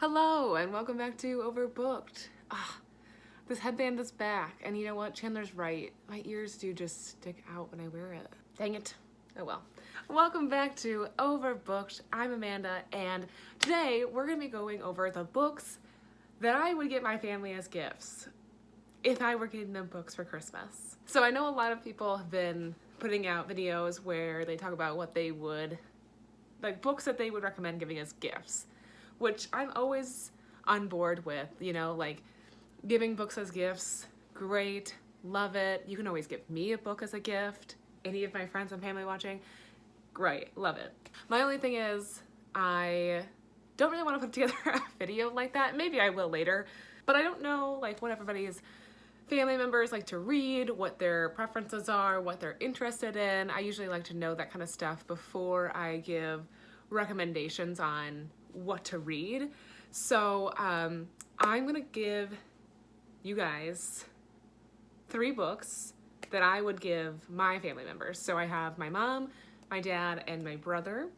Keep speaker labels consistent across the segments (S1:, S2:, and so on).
S1: Hello and welcome back to Overbooked. This headband is back, and you know what? Chandler's right. My ears do just stick out when I wear it. Dang it. Oh well. Welcome back to Overbooked. I'm Amanda, and today we're going to be going over the books that I would get my family as gifts if I were getting them books for Christmas. So I know a lot of people have been putting out videos where they talk about what they would, like books that they would recommend giving as gifts, which I'm always on board with, you know, like giving books as gifts, great, love it. You can always give me a book as a gift. Any of my friends and family watching, great, love it. My only thing is I don't really want to put together a video like that. Maybe I will later, but I don't know like what everybody's family members like to read, what their preferences are, what they're interested in. I usually like to know that kind of stuff before I give recommendations on what to read. So I'm gonna give you guys 3 books that I would give my family members. So I have my mom, my dad, and my brother.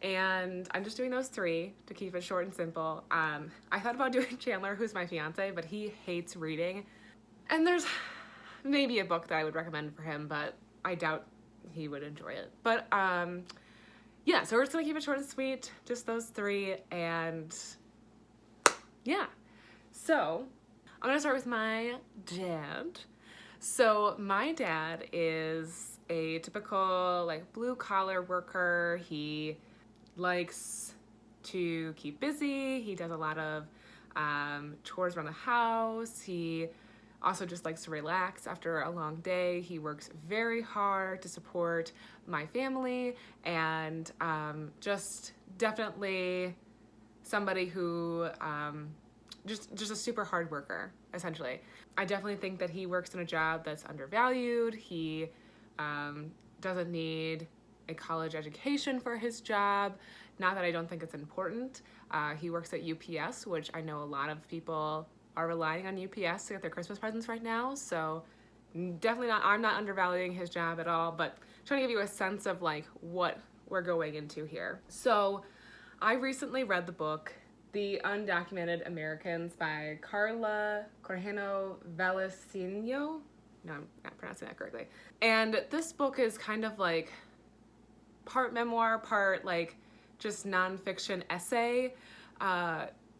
S1: And I'm just doing those 3 to keep it short and simple. I thought about doing Chandler, who's my fiance, but he hates reading. And there's maybe a book that I would recommend for him, but I doubt he would enjoy it. But yeah, so we're just gonna keep it short and sweet, just those 3, and yeah. So I'm gonna start with my dad. So my dad is a typical like blue collar worker. He likes to keep busy. He does a lot of chores around the house. He also just likes to relax after a long day. He works very hard to support my family, and just definitely somebody who just a super hard worker, essentially. I definitely think that he works in a job that's undervalued. He doesn't need a college education for his job. Not that I don't think it's important. He works at UPS, which I know a lot of people are relying on UPS to get their Christmas presents right now. So definitely not, I'm not undervaluing his job at all, but trying to give you a sense of like what we're going into here. So I recently read the book, The Undocumented Americans by Carla Corjano Vallecino. No, I'm not pronouncing that correctly. And this book is kind of like part memoir, part like just nonfiction essay.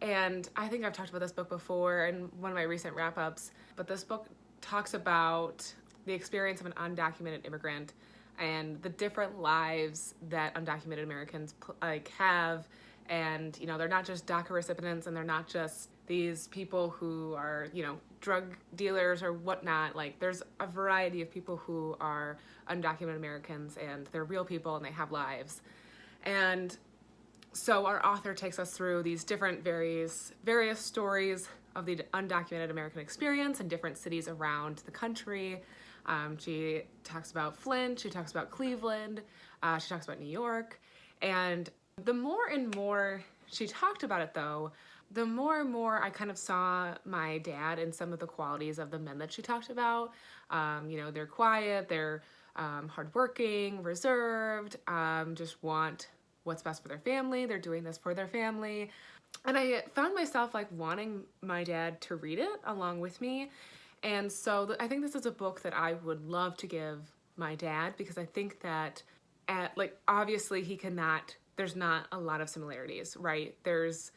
S1: And I think I've talked about this book before in one of my recent wrap-ups, but this book talks about the experience of an undocumented immigrant and the different lives that undocumented Americans like have. And, you know, they're not just DACA recipients, and they're not just these people who are, you know, drug dealers or whatnot. Like, there's a variety of people who are undocumented Americans, and they're real people and they have lives. And so our author takes us through these different various stories of the undocumented American experience in different cities around the country. She talks about Flint, she talks about Cleveland, she talks about New York. And the more and more she talked about it, though, the more and more I kind of saw my dad in some of the qualities of the men that she talked about. You know, they're quiet, they're hardworking, reserved, just want what's best for their family. They're doing this for their family. And I found myself like wanting my dad to read it along with me. And so I think this is a book that I would love to give my dad, because I think that obviously there's not a lot of similarities, right? The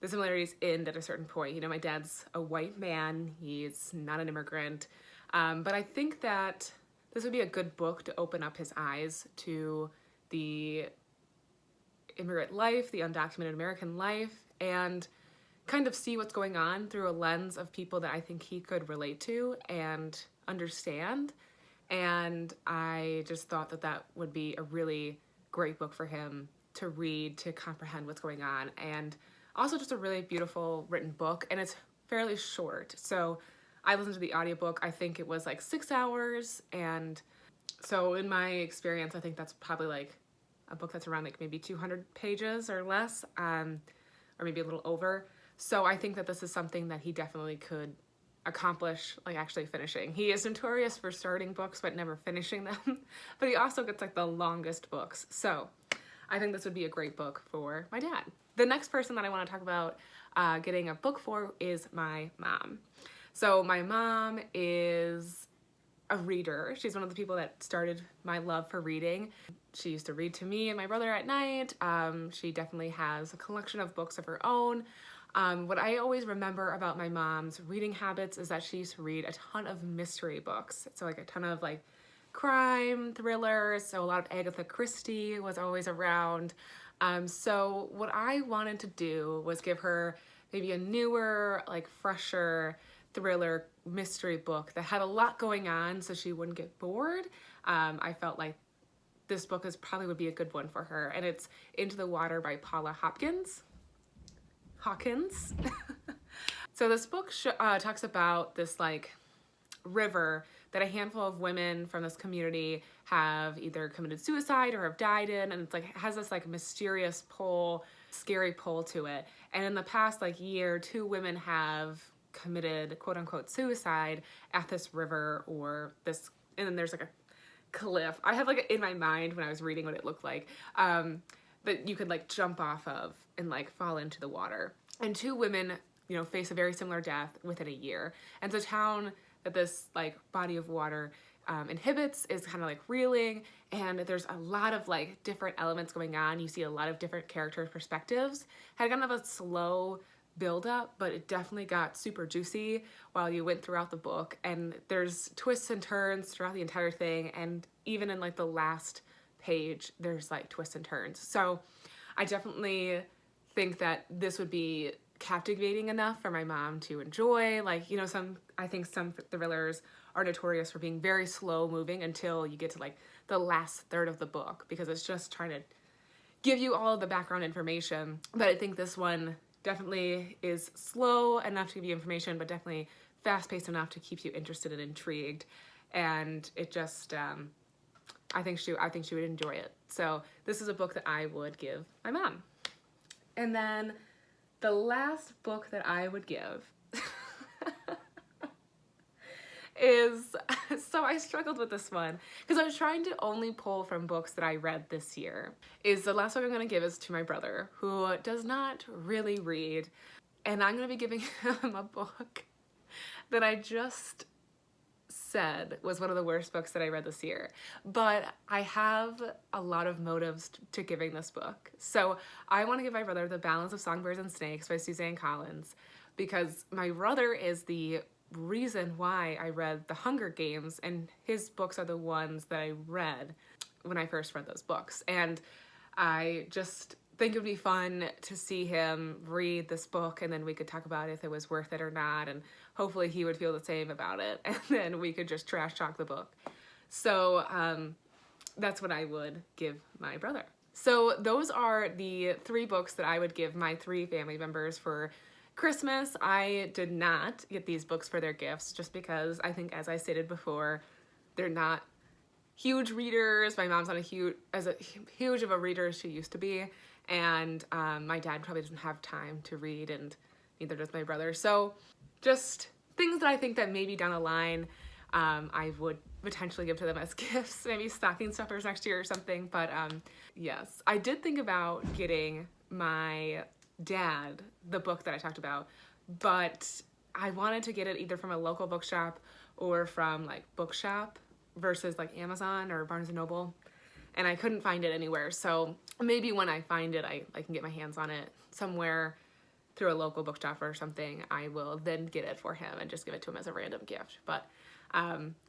S1: similarities end at a certain point. You know, my dad's a white man, he's not an immigrant. But I think that this would be a good book to open up his eyes to the immigrant life, the undocumented American life, and kind of see what's going on through a lens of people that I think he could relate to and understand. And I just thought that that would be a really great book for him to read, to comprehend what's going on. And also just a really beautiful written book, and it's fairly short. So I listened to the audiobook, I think it was like 6 hours, and so in my experience, I think that's probably like a book that's around like maybe 200 pages or less, or maybe a little over. So I think that this is something that he definitely could accomplish, like actually finishing. He is notorious for starting books but never finishing them, but he also gets like the longest books. So I think this would be a great book for my dad. the next person that I want to talk about getting a book for is my mom. So my mom is a reader. She's one of the people that started my love for reading. She used to read to me and my brother at night. She definitely has a collection of books of her own. What I always remember about my mom's reading habits is that she used to read a ton of mystery books. So like a ton of like crime thrillers. So a lot of Agatha Christie was always around. So what I wanted to do was give her maybe a newer, like fresher thriller mystery book that had a lot going on so she wouldn't get bored. I felt like this book probably would be a good one for her, and it's Into the Water by Paula Hawkins. So this book talks about this like river that a handful of women from this community have either committed suicide or have died in, and it's like it has this like mysterious pull, scary pull to it. And in the past like year, 2 women have committed quote unquote suicide at this river or this, and then there's like a cliff. I have like in my mind when I was reading what it looked like, that you could like jump off of and like fall into the water. And 2 women, you know, face a very similar death within a year. And the town that this like body of water inhibits is kind of like reeling, and there's a lot of like different elements going on. You see a lot of different character perspectives. Had kind of a slow build up, but it definitely got super juicy while you went throughout the book, and there's twists and turns throughout the entire thing, and even in like the last page there's like twists and turns. So I definitely think that this would be captivating enough for my mom to enjoy. Like, you know, I think some thrillers are notorious for being very slow moving until you get to like the last third of the book, because it's just trying to give you all of the background information. But I think this one definitely is slow enough to give you information, but definitely fast-paced enough to keep you interested and intrigued. And it just, I think she would enjoy it. So this is a book that I would give my mom. And then the last book that I would give is, so I struggled with this one because I was trying to only pull from books that I read this year. The last book I'm going to give is to my brother, who does not really read, and I'm going to be giving him a book that I just said was one of the worst books that I read this year, but I have a lot of motives to giving this book. So I want to give my brother The Balance of Songbirds and Snakes by Suzanne Collins, because my brother is the reason why I read The Hunger Games, and his books are the ones that I read when I first read those books. And I just think it would be fun to see him read this book, and then we could talk about if it was worth it or not, and hopefully he would feel the same about it, and then we could just trash talk the book. So that's what I would give my brother. So those are the 3 books that I would give my 3 family members for Christmas. I did not get these books for their gifts just because I think, as I stated before, they're not huge readers. My mom's not as huge of a reader as she used to be, and my dad probably doesn't have time to read, and neither does my brother. So just things that I think that maybe down the line I would potentially give to them as gifts, maybe stocking stuffers next year or something. But yes, I did think about getting my dad the book that I talked about, but I wanted to get it either from a local bookshop or from like Bookshop versus like Amazon or Barnes & Noble, and I couldn't find it anywhere. So maybe when I find it, I can get my hands on it somewhere through a local bookshop or something. I will then get it for him and just give it to him as a random gift. But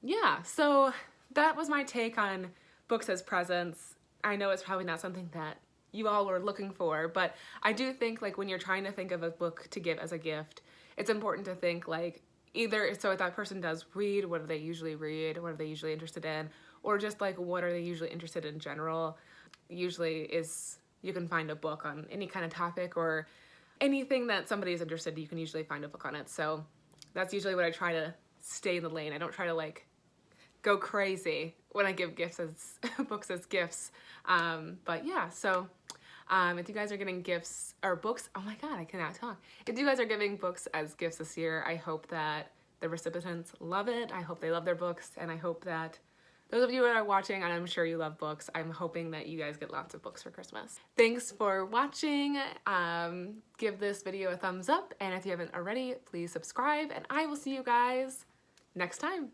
S1: yeah, so that was my take on books as presents. I know it's probably not something that you all were looking for, but I do think like when you're trying to think of a book to give as a gift, it's important to think like either, so if that person does read, what do they usually read? What are they usually interested in? Or just like, what are they usually interested in general? Usually you can find a book on any kind of topic, or anything that somebody is interested in, you can usually find a book on it. So that's usually what I try to stay in the lane. I don't try to like go crazy when I give gifts as books as gifts. But yeah, so if you guys are getting gifts or books, oh my god, I cannot talk. If you guys are giving books as gifts this year, I hope that the recipients love it. I hope they love their books, and I hope that those of you that are watching, and I'm sure you love books, I'm hoping that you guys get lots of books for Christmas. Thanks for watching. Give this video a thumbs up, and if you haven't already, please subscribe, and I will see you guys next time.